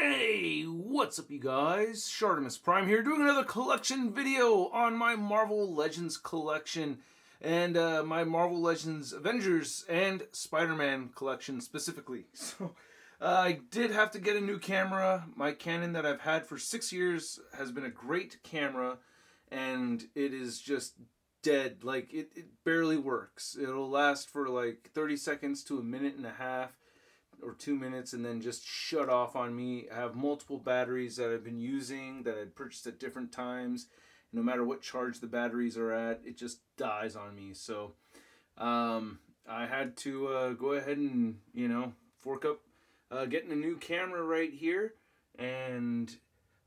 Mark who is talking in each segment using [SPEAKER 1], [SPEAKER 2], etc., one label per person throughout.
[SPEAKER 1] Hey, what's up you guys? ShartimusPrime here doing another collection video on my Marvel Legends collection and my Marvel Legends Avengers and Spider-Man collection specifically. So I did have to get a new camera. My Canon that I've had for 6 years has been a great camera and it is just dead. Like it barely works. It'll last for like 30 seconds to a minute and a half or 2 minutes and then just shut off on me. I have multiple batteries that I've been using that I purchased at different times. No matter what charge the batteries are at, it just dies on me. So I had to go ahead and, fork up getting a new camera right here. And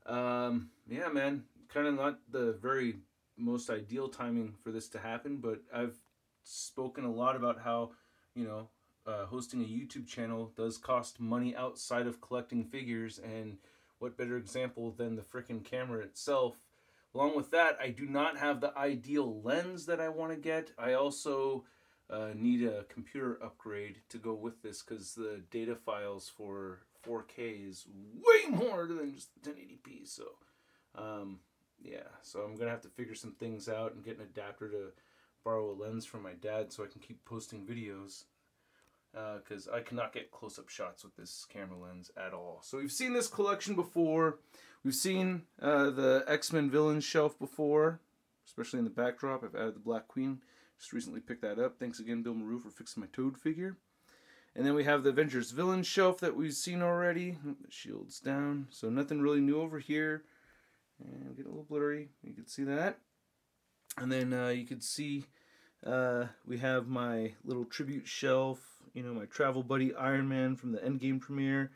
[SPEAKER 1] yeah, man, kind of not the very most ideal timing for this to happen, but I've spoken a lot about how, hosting a YouTube channel does cost money outside of collecting figures, and what better example than the frickin' camera itself. Along with that, I do not have the ideal lens that I want to get. I also need a computer upgrade to go with this because the data files for 4K is way more than just 1080p. So, yeah, so I'm going to have to figure some things out and get an adapter to borrow a lens from my dad so I can keep posting videos. Because I cannot get close-up shots with this camera lens at all. So we've seen this collection before. We've seen the X-Men Villain shelf before, especially in the backdrop. I've added the Black Queen. Just recently picked that up. Thanks again, Bill Maru, for fixing my Toad figure. And then we have the Avengers Villain shelf that we've seen already. The shield's down, so nothing really new over here. And get a little blurry. You can see that. And then you can see we have my little tribute shelf. My travel buddy Iron Man from the Endgame premiere,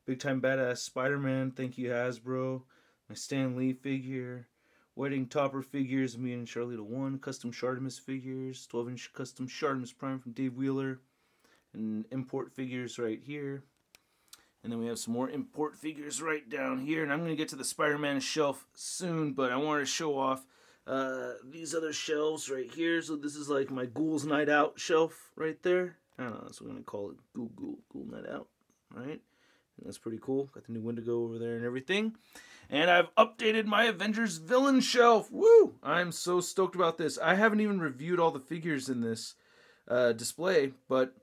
[SPEAKER 1] Big Time Badass Spider-Man, thank you Hasbro, my Stan Lee figure, wedding topper figures, me and Charlita 1, custom Shartimus figures, 12-inch custom ShartimusPrime from Dave Wheeler, and import figures right here. And then we have some more import figures right down here, and I'm going to get to the Spider-Man shelf soon, but I wanted to show off these other shelves right here. So this is like my Ghouls Night Out shelf right there. I don't know, that's what I'm going to call it, Ghoul Night Out, right? And that's pretty cool. Got the new Wendigo over there and everything. And I've updated my Avengers Villain shelf. Woo! I'm so stoked about this. I haven't even reviewed all the figures in this display, but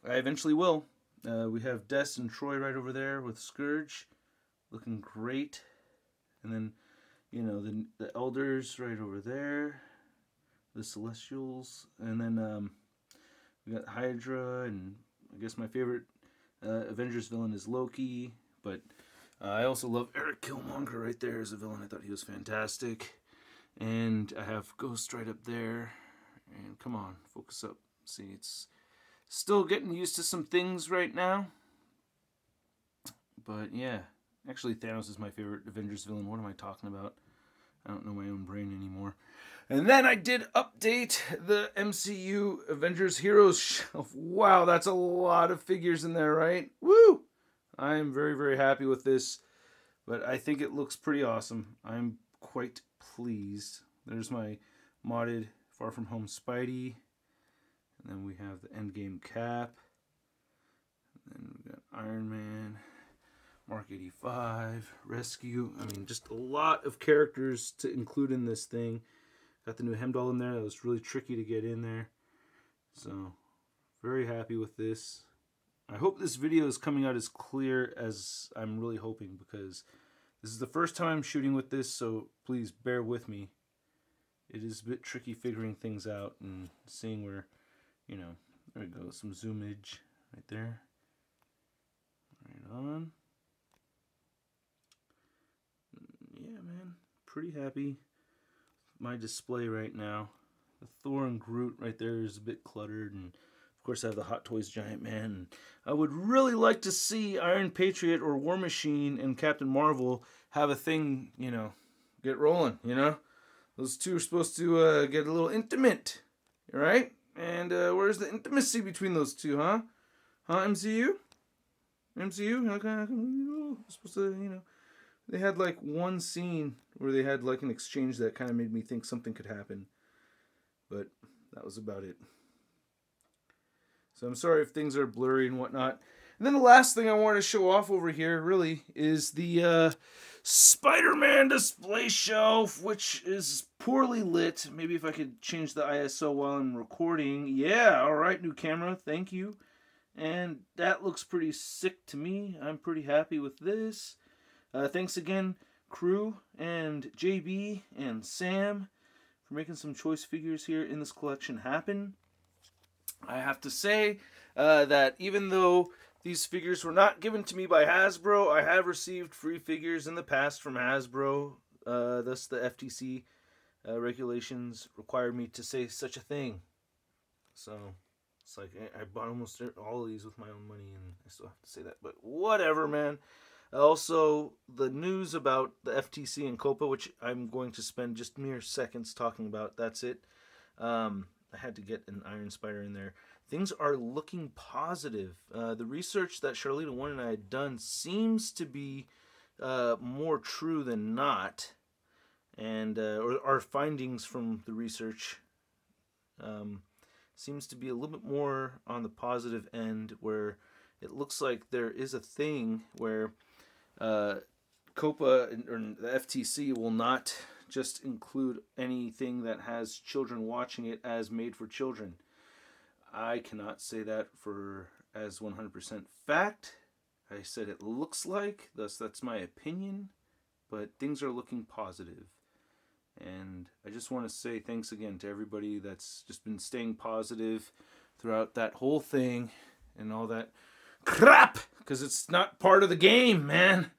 [SPEAKER 1] I eventually will. We have Des and Troy right over there with Scourge, looking great. And then, the Elders right over there, the Celestials, and then we got Hydra, and I guess my favorite Avengers villain is Loki, but I also love Eric Killmonger right there as a villain. I thought he was fantastic. And I have Ghost right up there. And come on, focus up. See, it's still getting used to some things right now. But yeah, actually Thanos is my favorite Avengers villain. What am I talking about? I don't know my own brain anymore. And then I did update the MCU Avengers Heroes shelf. Wow, that's a lot of figures in there, right? Woo! I am very, very happy with this. But I think it looks pretty awesome. I'm quite pleased. There's my modded Far From Home Spidey. And then we have the Endgame Cap. And then we got Iron Man, Mark 85, Rescue. I mean, just a lot of characters to include in this thing. Got the new Hemdoll in there. That was really tricky to get in there. So, very happy with this. I hope this video is coming out as clear as I'm really hoping, because this is the first time I'm shooting with this, so please bear with me. It is a bit tricky figuring things out and seeing where, there we go, some zoomage right there. Right on. Yeah, man, pretty happy. My display right now. The Thor and Groot right there is a bit cluttered, and of course I have the Hot Toys Giant Man. And I would really like to see Iron Patriot or War Machine and Captain Marvel have a thing, get rolling, Those two are supposed to get a little intimate, right? And where's the intimacy between those two, huh? Huh, MCU? MCU? How come supposed to, They had like one scene where they had like an exchange that kind of made me think something could happen. But that was about it. So I'm sorry if things are blurry and whatnot. And then the last thing I want to show off over here really is the Spider-Man display shelf, which is poorly lit. Maybe if I could change the ISO while I'm recording. Yeah, all right, new camera, thank you. And that looks pretty sick to me. I'm pretty happy with this. Thanks again, crew and JB and Sam, for making some choice figures here in this collection happen. I have to say that even though these figures were not given to me by Hasbro, I have received free figures in the past from Hasbro. Thus, the FTC regulations required me to say such a thing. So, it's like I bought almost all of these with my own money, and I still have to say that. But whatever, man. Also, the news about the FTC and COPA, which I'm going to spend just mere seconds talking about. That's it. I had to get an Iron Spider in there. Things are looking positive. The research that Charlita One and I had done seems to be more true than not, and or our findings from the research seems to be a little bit more on the positive end, where it looks like there is a thing where COPA or the FTC will not just include anything that has children watching it as made for children. I cannot say that for as 100% fact. I said it looks like, thus that's my opinion, but things are looking positive. And I just want to say thanks again to everybody that's just been staying positive throughout that whole thing and all that crap, because it's not part of the game, man.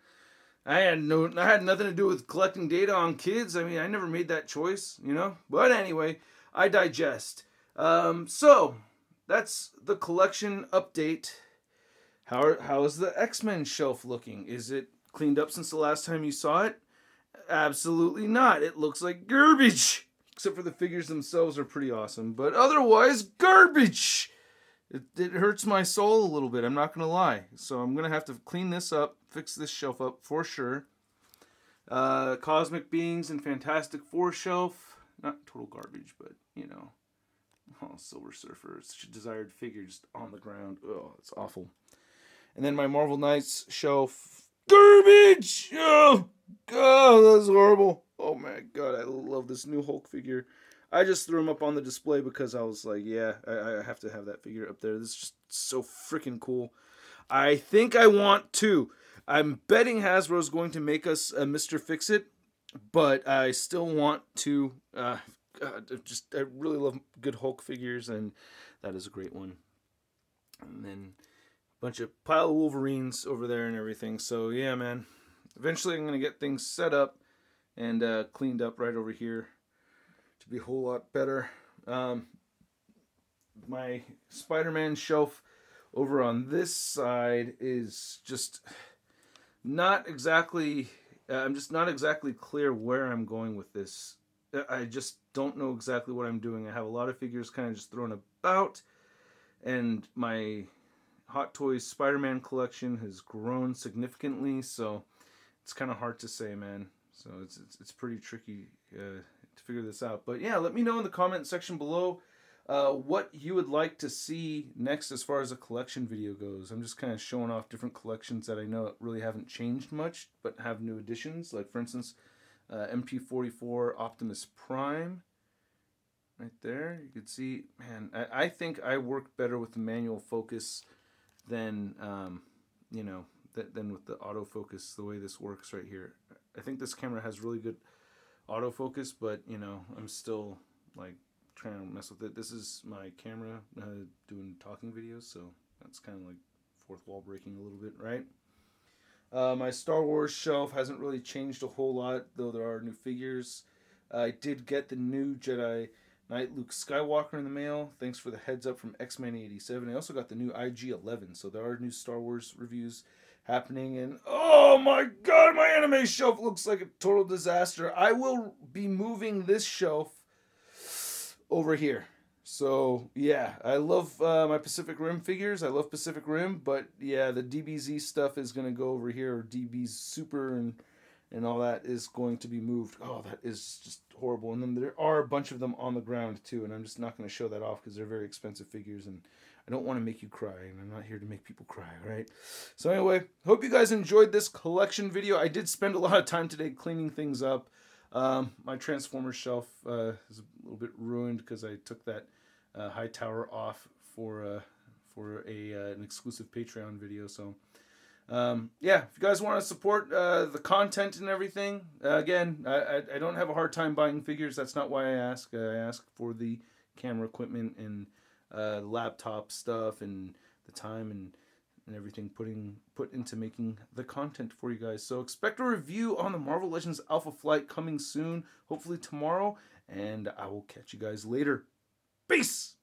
[SPEAKER 1] I had nothing to do with collecting data on kids. I mean, I never made that choice, you know. But anyway, I digest. So that's the collection update. How is the X-Men shelf looking? Is it cleaned up since the last time you saw it? Absolutely not. It looks like garbage. Except for the figures themselves are pretty awesome, but otherwise garbage. It hurts my soul a little bit, I'm not going to lie. So I'm going to have to clean this up, fix this shelf up for sure. Cosmic Beings and Fantastic Four shelf. Not total garbage, but, you know. Oh, Silver Surfer. It's such a desired figure just on the ground. Oh, it's awful. And then my Marvel Knights shelf. Garbage! Oh, God, that's horrible. Oh, my God, I love this new Hulk figure. I just threw him up on the display because I was like, yeah, I have to have that figure up there. This is just so freaking cool. I think I want to. I'm betting Hasbro's going to make us a Mr. Fix-It, but I still want to. I really love good Hulk figures, and that is a great one. And then a bunch of pile of Wolverines over there and everything. So, yeah, man. Eventually, I'm going to get things set up and cleaned up right over here to be a whole lot better. My Spider-Man shelf over on this side is just not exactly... I'm just not exactly clear where I'm going with this. I just don't know exactly what I'm doing. I have a lot of figures kind of just thrown about, and my Hot Toys Spider-Man collection has grown significantly, so it's kind of hard to say, man. So it's pretty tricky to figure this out. But yeah, let me know in the comment section below what you would like to see next as far as a collection video goes. I'm just kind of showing off different collections that I know really haven't changed much, but have new additions. Like, for instance, MP44 Optimus Prime. Right there. You can see, man, I think I work better with the manual focus than, than with the autofocus, the way this works right here. I think this camera has really good autofocus, but, you know, I'm still, like, trying to mess with it. This is my camera doing talking videos, so that's kind of like fourth wall breaking a little bit, right? My Star Wars shelf hasn't really changed a whole lot, though there are new figures. I did get the new Jedi Knight Luke Skywalker in the mail. Thanks for the heads up from X-Men 87. I also got the new IG-11, so there are new Star Wars reviews happening. And oh my God, my anime shelf looks like a total disaster. I will be moving this shelf over here. So yeah, I love my Pacific Rim figures. I love Pacific Rim, but yeah, the DBZ stuff is going to go over here, or DB's Super and all that is going to be moved. Oh, that is just horrible. And then there are a bunch of them on the ground too, and I'm just not going to show that off because they're very expensive figures, and I don't want to make you cry, and I'm not here to make people cry, right? So anyway, hope you guys enjoyed this collection video. I did spend a lot of time today cleaning things up. My Transformers shelf is a little bit ruined because I took that high tower off for an exclusive Patreon video. So yeah, if you guys want to support the content and everything, again, I don't have a hard time buying figures. That's not why I ask. I ask for the camera equipment and laptop stuff and the time and everything put into making the content for you guys. So expect a review on the Marvel Legends Alpha Flight coming soon, hopefully tomorrow, and I will catch you guys later. Peace!